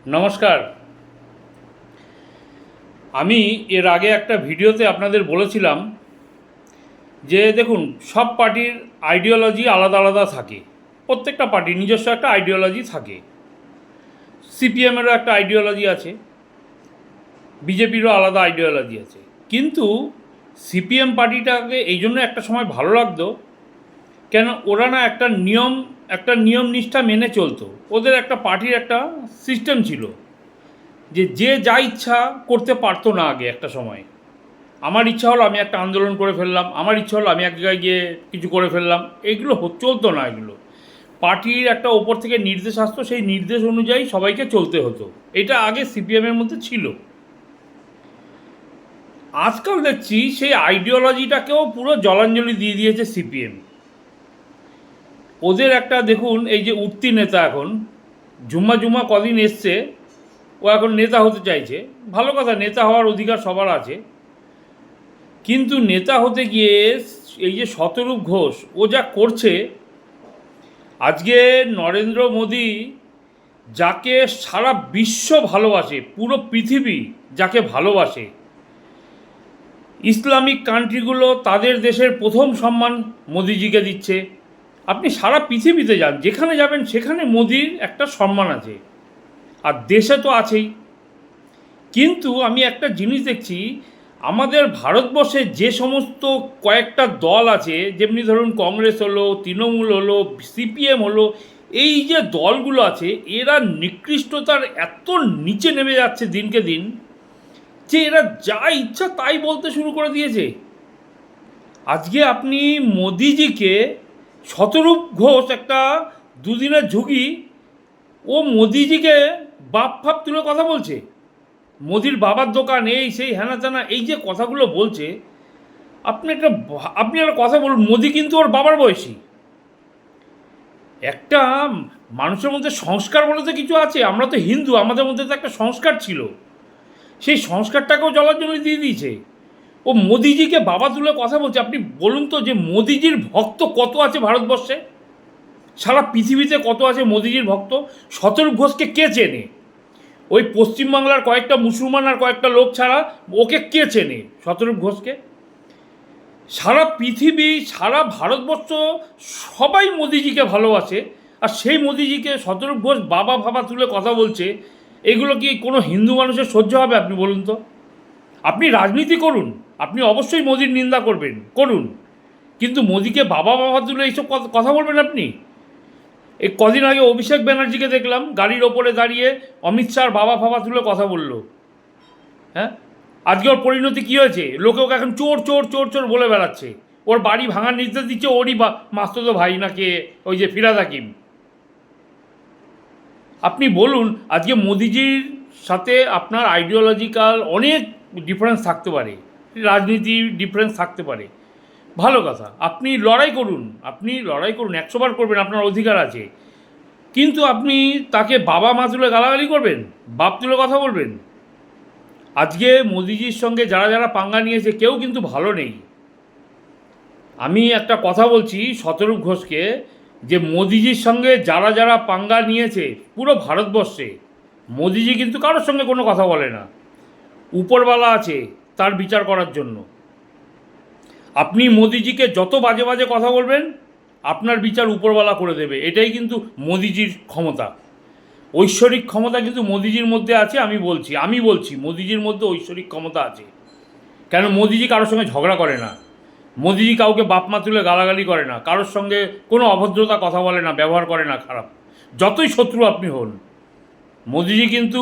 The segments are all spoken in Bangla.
নমস্কার। আমি এর আগে একটা ভিডিওতে আপনাদের বলেছিলাম যে দেখুন, সব পার্টির আইডিওলজি আলাদা আলাদা থাকে। প্রত্যেকটা পার্টির নিজস্ব একটা আইডিওলজি থাকে। সিপিএমেরও একটা আইডিওলজি আছে, বিজেপিরও আলাদা আইডিওলজি আছে। কিন্তু সিপিএম পার্টিটাকে এই জন্য একটা সময় ভালো লাগতো, কেন ওরা না একটা নিয়ম নিষ্ঠা মেনে চলতো। ওদের একটা পার্টির একটা সিস্টেম ছিল যে যে যা ইচ্ছা করতে পারতো না। আগে একটা সময় আমার ইচ্ছা হলো আমি একটা আন্দোলন করে ফেললাম, আমার ইচ্ছা হলো আমি এক জায়গায় গিয়ে কিছু করে ফেললাম, এগুলো চলতো না। এগুলো পার্টির একটা ওপর থেকে নির্দেশ আসতো, সেই নির্দেশ অনুযায়ী সবাইকে চলতে হতো। এটা আগে সিপিএমের মধ্যে ছিল। আজকাল দেখছি সেই আইডিওলজিটাকেও পুরো জলাঞ্জলি দিয়ে দিয়েছে সিপিএম। ওদের একটা দেখুন, এই যে উঠতি নেতা এখন জুম্মা কদিন এসছে, ও এখন নেতা হতে চাইছে। ভালো কথা, নেতা হওয়ার অধিকার সবার আছে। কিন্তু নেতা হতে গিয়ে এই যে শতরূপ ঘোষ ও যা করছে, আজকে নরেন্দ্র মোদী যাকে সারা বিশ্ব ভালোবাসে, পুরো পৃথিবী যাকে ভালোবাসে, ইসলামিক কান্ট্রিগুলো তাদের দেশের প্রথম সম্মান মোদিজিকে দিচ্ছে। আপনি সারা পৃথিবীতে যান, যেখানে যাবেন সেখানে মোদির একটা সম্মান আছে, আর দেশে তো আছেই। কিন্তু আমি একটা জিনিস দেখছি, আমাদের ভারতবর্ষে যে সমস্ত কয়েকটা দল আছে, যেমনি ধরুন কংগ্রেস হলো, তৃণমূল হলো, সিপিএম হলো, এই যে দলগুলো আছে, এরা নিকৃষ্টতার এত নিচে নেমে যাচ্ছে দিনকে দিন, যে এরা যা ইচ্ছা তাই বলতে শুরু করে দিয়েছে। আজকে আপনি মোদিজিকে, শতরূপ ঘোষ একটা দুদিনের ঝুঁকি, ও মোদিজিকে বাপ ফাপ তুলে কথা বলছে, মোদির বাবার দোকান এই সেই হ্যানা ত্যানা, এই যে কথাগুলো বলছে। আপনি একটা কথা বলুন, মোদি কিন্তু ওর বাবার বয়সী। একটা মানুষের মধ্যে সংস্কার বলে তো কিছু আছে। আমরা তো হিন্দু, আমাদের মধ্যে তো একটা সংস্কার ছিল, সেই সংস্কারটাকেও জলার জন্য দিয়ে দিয়েছে। ও মোদিজিকে বাবা তুলে কথা বলছে। আপনি বলুন তো, যে মোদিজির ভক্ত কত আছে ভারতবর্ষে, সারা পৃথিবীতে কত আছে মোদিজির ভক্ত? শতরূপ ঘোষকে কে চেনে? ওই পশ্চিমবাংলার কয়েকটা মুসলমান আর কয়েকটা লোক ছাড়া ওকে কে চেনে শতরূপ ঘোষকে? সারা পৃথিবী, সারা ভারতবর্ষ সবাই মোদিজিকে ভালোবাসে। আর সেই মোদিজিকে শতরূপ ঘোষ বাবা ভাবা তুলে কথা বলছে। এগুলো কি কোনো হিন্দু মানুষের সহ্য হবে? আপনি বলুন তো। আপনি রাজনীতি করুন, আপনি অবশ্যই মোদির নিন্দা করুন, কিন্তু মোদিকে বাবা বাবা তুলে এইসব কথা বলবেন আপনি? এই কদিন আগে অভিষেক ব্যানার্জিকে দেখলাম গাড়ির ওপরে দাঁড়িয়ে অমিত শাহর বাবা ফাবা তুলে কথা বলল। হ্যাঁ, আজকে ওর পরিণতি কী হয়েছে? লোকে ওকে এখন চোর চোর চোর চোর বলে বেড়াচ্ছে। ওর বাড়ি ভাঙার নির্দেশ দিচ্ছে ওরই মাস্তুতো ভাই নাকি, ওই যে ফিরাদ হাকিম। আপনি বলুন, আজকে মোদিজির সাথে আপনার আইডিওলজিক্যাল অনেক ডিফারেন্স থাকতে পারে, রাজনীতির ডিফারেন্স থাকতে পারে, ভালো কথা, আপনি লড়াই করুন, 100বার করবেন, আপনার অধিকার আছে। কিন্তু আপনি তাকে বাবা মা তুলে গালাগালি করবেন, বাপ তুলে কথা বলবেন? আজকে মোদিজির সঙ্গে যারা যারা পাঙ্গা নিয়েছে কেউ কিন্তু ভালো নেই। আমি একটা কথা বলছি শতরূপ ঘোষকে, যে মোদিজির সঙ্গে যারা যারা পাঙ্গা নিয়েছে পুরো ভারতবর্ষে, মোদিজি কিন্তু কারোর সঙ্গে কোনো কথা বলে না। উপরওয়ালা আছে তার বিচার করার জন্য। আপনি মোদিজিকে যত বাজে বাজে কথা বলবেন, আপনার বিচার উপরওয়ালা করে দেবে। এটাই কিন্তু মোদিজির ক্ষমতা, ঐশ্বরিক ক্ষমতা কিন্তু মোদিজির মধ্যে আছে। আমি বলছি মোদিজির মধ্যে ঐশ্বরিক ক্ষমতা আছে। কেন? মোদিজি কারোর সঙ্গে ঝগড়া করে না, মোদিজি কাউকে বাপ মা তুলে গালাগালি করে না, কারোর সঙ্গে কোনো অভদ্রতা কথা বলে না, ব্যবহার করে না খারাপ, যতই শত্রু আপনি হন। মোদিজি কিন্তু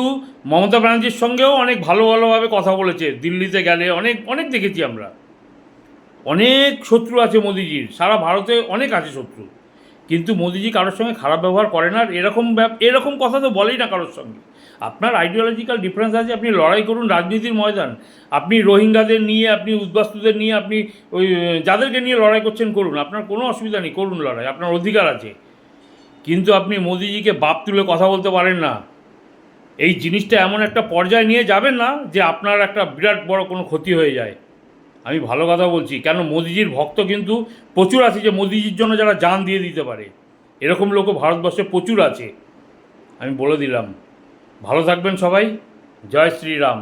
মমতা ব্যানার্জির সঙ্গেও অনেক ভালোভাবে কথা বলেছে, দিল্লিতে গেলে অনেক অনেক দেখেছি আমরা। অনেক শত্রু আছে মোদিজির, সারা ভারতে অনেক আছে শত্রু, কিন্তু মোদিজি কারোর সঙ্গে খারাপ ব্যবহার করে না। আর এরকম কথা তো বলেই না কারোর সঙ্গে। আপনার আইডিওলজিক্যাল ডিফারেন্স আছে, আপনি লড়াই করুন রাজনীতির ময়দান। আপনি রোহিঙ্গাদের নিয়ে, আপনি উদ্বাস্তুদের নিয়ে, আপনি ওই যাদেরকে নিয়ে লড়াই করছেন করুন, আপনার কোনো অসুবিধা নেই, করুন লড়াই, আপনার অধিকার আছে। কিন্তু আপনি মোদিজিকে বাপ তুলে কথা বলতে পারেন না। এই জিনিসটা এমন একটা পর্যায়ে নিয়ে যাবেন না যে আপনার একটা বিরাট বড় কোনো ক্ষতি হয়ে যায়। আমি ভালো কথা বলছি, কেন মোদিজির ভক্ত কিন্তু প্রচুর আছে, যে মোদিজির জন্য যারা জান দিয়ে দিতে পারে, এরকম লোকও ভারতবর্ষে প্রচুর আছে, আমি বলে দিলাম। ভালো থাকবেন সবাই। জয় শ্রীরাম।